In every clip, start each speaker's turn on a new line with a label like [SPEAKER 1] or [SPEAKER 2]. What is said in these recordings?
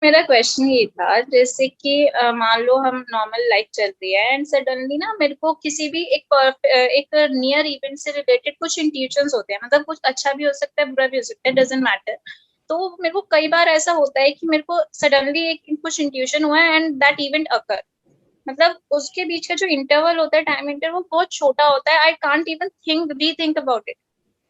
[SPEAKER 1] मेरा क्वेश्चन ये था, जैसे कि मान लो हम नॉर्मल लाइफ चल रही है एंड सडनली ना मेरे को किसी भी एक नियर इवेंट से रिलेटेड कुछ इंट्यूशंस होते हैं, मतलब कुछ अच्छा भी हो सकता है बुरा भी हो सकता है, डजेंट मैटर। तो मेरे को कई बार ऐसा होता है कि मेरे को सडनली एक कुछ इंट्यूशन हुआ है एंड दैट इवेंट अकर, मतलब उसके बीच का जो इंटरवल होता है, टाइम इंटरवल, वो बहुत छोटा होता है। आई कांट इवन थिंक री थिंक अबाउट इट,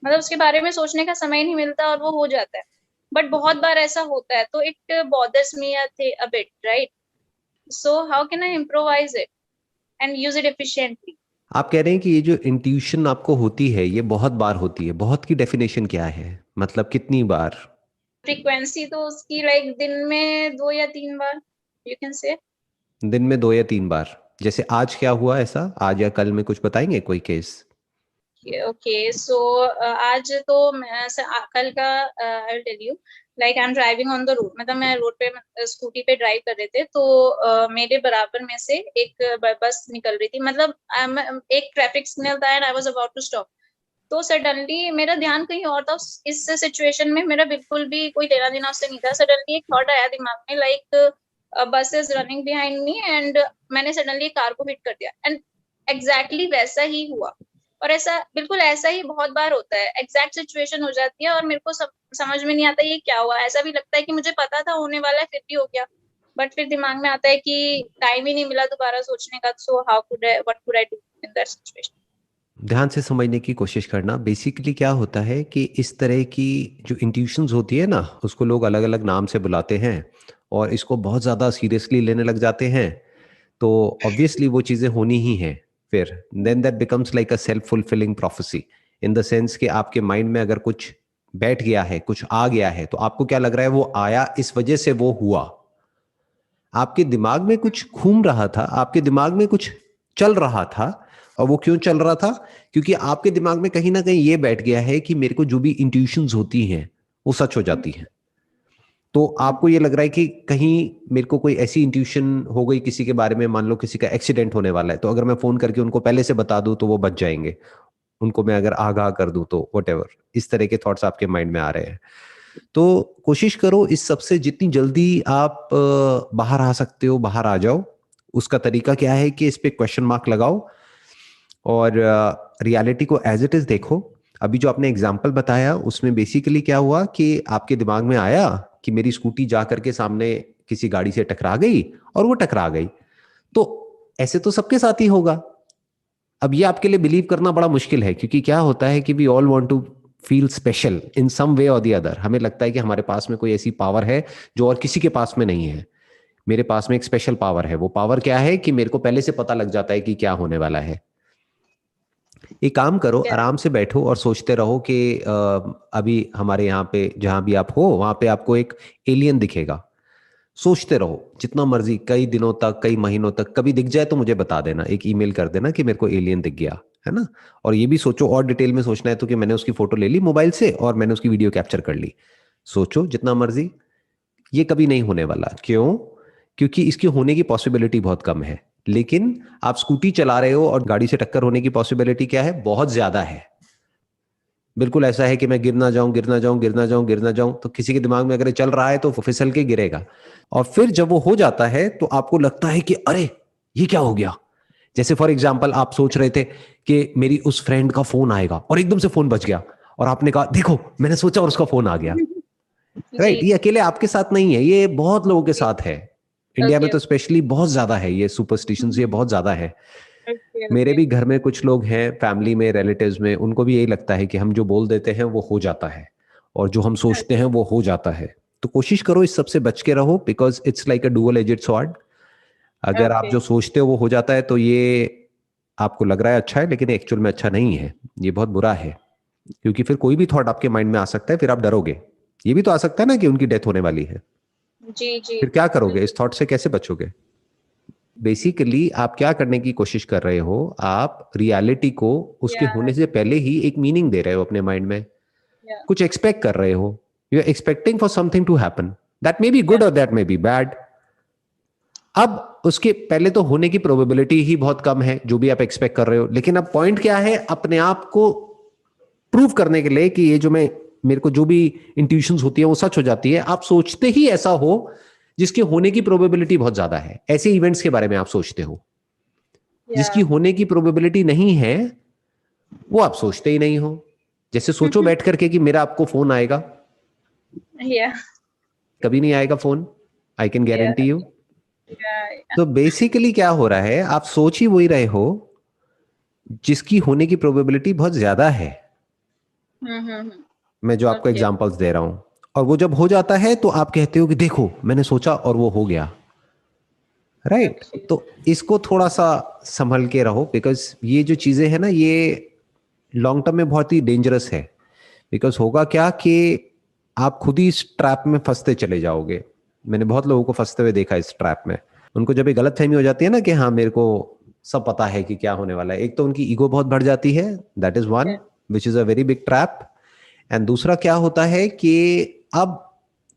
[SPEAKER 1] मतलब उसके बारे में सोचने का समय नहीं मिलता और वो हो जाता है। बट बहुत बार ऐसा होता है तो it bothers me a bit, right? So how can I improvise it and use it efficiently?
[SPEAKER 2] आप कह रहे हैं कि ये जो इंट्यूशन आपको होती है ये बहुत बार होती है, बहुत की डेफिनेशन क्या है? मतलब कितनी बार?
[SPEAKER 1] फ्रीक्वेंसी तो उसकी लाइक दिन में 2 या 3 बार, यू कैन से।
[SPEAKER 2] दिन में 2 या 3 बार? जैसे आज क्या हुआ ऐसा, आज या कल में कुछ बताएंगे कोई केस?
[SPEAKER 1] ओके सो आज तो कल का I tell you. Like I am driving on the road, मतलब मैं रोड पे स्कूटी पे ड्राइव कर रहे थे, तो मेरे बराबर में से एक बस निकल रही थी, मतलब एक ट्रैफिक सिग्नल था and I was about to stop. तो सडनली मेरा ध्यान कहीं और था, इस सिचुएशन में मेरा बिल्कुल भी कोई लेना देना उससे नहीं था। सडनली एक थॉट आया दिमाग में, लाइक बस is running behind me and मैंने सडनली कार को हिट कर दिया एंड एग्जैक्टली वैसा ही हुआ। और ऐसा बिल्कुल ऐसा ही बहुत बार होता है, एग्जैक्ट सिचुएशन हो जाती है और मेरे को समझ में नहीं आता ये क्या हुआ। ऐसा भी लगता है कि मुझे पता था होने वाला है फिर भी हो गया, बट फिर दिमाग में आता है कि टाइम ही नहीं मिला दोबारा सोचने का, so how could I what could I do in that situation?
[SPEAKER 2] ध्यान से समझने की कोशिश करना। बेसिकली क्या होता है कि इस तरह की जो इंट्यूशंस होती है ना, उसको लोग अलग अलग नाम से बुलाते हैं और इसको बहुत ज़्यादा सीरियसली लेने लग जाते हैं। तो ऑब्वियसली वो चीज़ें होनी ही हैं। फिर then that becomes like a self fulfilling prophecy, in the sense कि आपके माइंड में अगर कुछ बैठ गया है, कुछ आ गया है, तो आपको क्या लग रहा है वो आया इस वजह से वो हुआ। आपके दिमाग में कुछ घूम रहा था, आपके दिमाग में कुछ चल रहा था। और वो क्यों चल रहा था? क्योंकि आपके दिमाग में कहीं ना कहीं ये बैठ गया है कि मेरे को जो भी इंट्यूशंस होती हैं वो सच हो जाती हैं। तो आपको ये लग रहा है कि कहीं मेरे को कोई ऐसी इंट्यूशन हो गई किसी के बारे में, मान लो किसी का एक्सीडेंट होने वाला है, तो अगर मैं फोन करके उनको पहले से बता दूं तो वो बच जाएंगे। उनको मैं अगर आगाह कर दूं तो वट इस तरह के थॉट्स आपके माइंड में आ रहे हैं। तो कोशिश करो इस सबसे जितनी जल्दी आप बाहर आ सकते हो बाहर आ जाओ। उसका तरीका क्या है कि इस पे क्वेश्चन मार्क लगाओ और रियलिटी को एज इट इज देखो। अभी जो आपने एग्जाम्पल बताया उसमें बेसिकली क्या हुआ कि आपके दिमाग में आया कि मेरी स्कूटी जा करके सामने किसी गाड़ी से टकरा गई और वो टकरा गई। तो ऐसे तो सबके साथ ही होगा। अब ये आपके लिए बिलीव करना बड़ा मुश्किल है, क्योंकि क्या होता है कि we all want to feel special in some way और द अदर। हमें लगता है कि हमारे पास में कोई ऐसी पावर है जो और किसी के पास में नहीं है। मेरे पास में एक स्पेशल पावर है। वो पावर क्या है कि मेरे को पहले से पता लग जाता है कि क्या होने वाला है। एक काम करो, आराम से बैठो और सोचते रहो कि अभी हमारे यहाँ पे जहां भी आप हो वहां पे आपको एक एलियन दिखेगा। सोचते रहो जितना मर्जी, कई दिनों तक, कई महीनों तक। कभी दिख जाए तो मुझे बता देना, एक ईमेल कर देना कि मेरे को एलियन दिख गया है ना। और ये भी सोचो, और डिटेल में सोचना है तो, कि मैंने उसकी फोटो ले ली मोबाइल से और मैंने उसकी वीडियो कैप्चर कर ली। सोचो जितना मर्जी। ये कभी नहीं होने वाला। क्यों? क्योंकि इसकी होने की पॉसिबिलिटी बहुत कम है। लेकिन आप स्कूटी चला रहे हो और गाड़ी से टक्कर होने की पॉसिबिलिटी क्या है? बहुत ज्यादा है। बिल्कुल ऐसा है कि मैं गिर ना जाऊं, गिर ना जाऊं, गिर ना जाऊं, गिर ना जाऊं। तो किसी के दिमाग में अगर ये चल रहा है तो वो फिसल के गिरेगा। और फिर जब वो हो जाता है तो आपको लगता है कि अरे ये क्या हो गया। जैसे फॉर एग्जाम्पल आप सोच रहे थे कि मेरी उस फ्रेंड का फोन आएगा और एकदम से फोन बज गया और आपने कहा देखो मैंने सोचा और उसका फोन आ गया।
[SPEAKER 1] जी
[SPEAKER 2] राइट? ये अकेले आपके साथ नहीं है, ये बहुत लोगों के
[SPEAKER 1] जी।
[SPEAKER 2] साथ है। इंडिया में
[SPEAKER 1] ओके
[SPEAKER 2] तो स्पेशली बहुत ज्यादा है ये सुपरस्टिशंस, ये बहुत ज्यादा है।
[SPEAKER 1] ओके
[SPEAKER 2] मेरे
[SPEAKER 1] ओके।
[SPEAKER 2] भी घर में कुछ लोग हैं, फैमिली में, रिलेटिव्स में, उनको भी यही लगता है कि हम जो बोल देते हैं वो हो जाता है और जो हम सोचते हैं वो हो जाता है। तो कोशिश करो इस सबसे बच के रहो, because it's like a dual edged sword. अगर आप
[SPEAKER 1] ओके
[SPEAKER 2] जो सोचते हो वो हो जाता है तो ये आपको लग रहा है अच्छा है, लेकिन एक्चुअल में अच्छा नहीं है। ये बहुत बुरा है, क्योंकि फिर कोई भी थॉट आपके माइंड में आ सकता है, फिर आप डरोगे। ये भी तो आ सकता है ना कि उनकी डेथ होने वाली है।
[SPEAKER 1] जी जी।
[SPEAKER 2] फिर क्या करोगे? इस थॉट से कैसे बचोगे? बेसिकली आप क्या करने की कोशिश कर रहे हो? आप रियलिटी को उसके
[SPEAKER 1] या
[SPEAKER 2] होने से पहले ही एक मीनिंग दे रहे हो अपने माइंड में।
[SPEAKER 1] या
[SPEAKER 2] कुछ एक्सपेक्ट कर रहे हो। You are expecting for something to happen. That may be
[SPEAKER 1] या
[SPEAKER 2] गुड और दैट मे बी बैड। अब उसके पहले तो होने की प्रोबेबिलिटी ही बहुत कम है जो भी आप एक्सपेक्ट कर रहे हो। लेकिन अब पॉइंट क्या है? अपने आप को प्रूव करने के लिए कि ये जो मैं, मेरे को जो भी इंट्यूशंस होती है वो सच हो जाती है। आप सोचते ही ऐसा हो जिसके होने की प्रोबेबिलिटी बहुत ज्यादा है। ऐसे इवेंट्स के बारे में आप सोचते हो। जिसकी होने की प्रोबेबिलिटी नहीं है वो आप सोचते ही नहीं हो। जैसे सोचो बैठ करके कि मेरा आपको फोन आएगा, कभी नहीं आएगा phone, I can guarantee you. तो बेसिकली क्या हो रहा है, आप सोच ही वही रहे हो जिसकी होने की प्रोबेबिलिटी बहुत ज्यादा है। मैं जो आपको एग्जांपल्स दे रहा हूं, और वो जब हो जाता है तो आप कहते हो कि देखो मैंने सोचा और वो हो गया, राइट। तो इसको थोड़ा सा संभल के रहो, बिकॉज ये जो चीजें हैं ना ये लॉन्ग टर्म में बहुत ही डेंजरस है। बिकॉज होगा क्या कि आप खुद ही इस ट्रैप में फंसते चले जाओगे। मैंने बहुत लोगों को फंसते हुए देखा इस ट्रैप में। उनको जब ये गलतफहमी हो जाती है ना कि हाँ मेरे को सब पता है कि क्या होने वाला है, एक तो उनकी ईगो बहुत बढ़ जाती है, that is one which is a very big trap. And दूसरा क्या होता है कि अब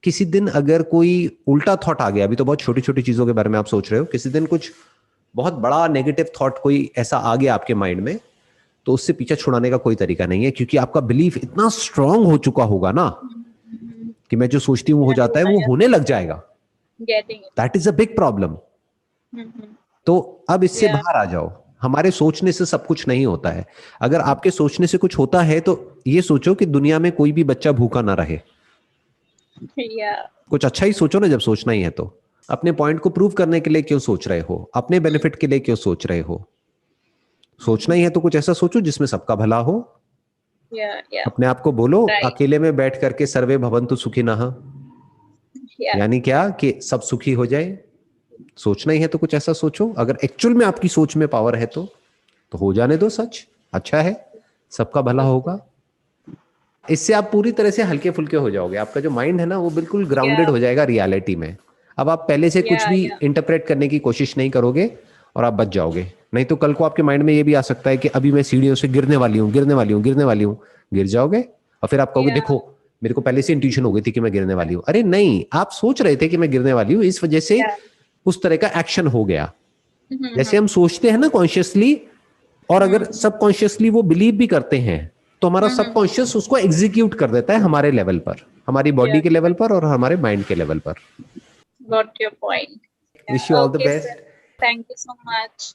[SPEAKER 2] किसी दिन अगर कोई उल्टा थॉट आ गया, अभी तो बहुत छोटी छोटी चीजों के बारे में आप सोच रहे हो, किसी दिन कुछ बहुत बड़ा नेगेटिव थॉट कोई ऐसा आ गया आपके माइंड में, तो उससे पीछे छुड़ाने का कोई तरीका नहीं है, क्योंकि आपका बिलीफ इतना स्ट्रांग हो चुका होगा ना कि मैं जो सोचती हूँ हो जाता है, वो होने लग जाएगा। That is a big problem. तो अब इससे बाहर आ जाओ। हमारे सोचने से सब कुछ नहीं होता है। अगर आपके सोचने से कुछ होता है तो ये सोचो कि दुनिया में कोई भी बच्चा भूखा ना रहे। कुछ अच्छा ही सोचो ना जब सोचना ही है तो। अपने पॉइंट को प्रूव करने के लिए क्यों सोच रहे हो, अपने बेनिफिट के लिए क्यों सोच रहे हो। सोचना ही है तो कुछ ऐसा सोचो जिसमें सबका भला हो। अपने आप को बोलो अकेले में बैठ करके सर्वे भवन्तु सुखिनः, यानी क्या कि सब सुखी हो जाए। सोचना ही है तो कुछ ऐसा सोचो, अगर एक्चुअल में आपकी सोच में पावर है तो हो जाने दो सच, अच्छा है, सबका भला होगा। इससे आप पूरी तरह से हल्के फुल्के हो जाओगे। आपका जो माइंड है ना वो बिल्कुल ग्राउंडेड हो जाएगा रियलिटी में। अब आप पहले से कुछ भी इंटरप्रेट करने की कोशिश नहीं करोगे और आप बच जाओगे। नहीं तो कल को आपके माइंड में ये भी आ सकता है कि अभी मैं सीढ़ियों से गिरने वाली हूँ, गिरने वाली हूँ, गिरने वाली हूँ, गिर जाओगे और फिर आप कहोगे देखो मेरे को पहले से इंट्यूशन हो गई थी कि मैं गिरने वाली हूँ। अरे नहीं, आप सोच रहे थे कि मैं गिरने वाली हूँ, इस वजह से उस तरह का एक्शन हो गया। जैसे हम सोचते हैं ना कॉन्शियसली, और अगर सबकॉन्शियसली वो बिलीव भी करते हैं तो हमारा सबकॉन्शियस उसको एग्जीक्यूट कर देता है हमारे लेवल पर, हमारी बॉडी के लेवल पर और हमारे माइंड के लेवल पर।
[SPEAKER 1] Got your point.
[SPEAKER 2] Wish you all the best.
[SPEAKER 1] Thank you so much.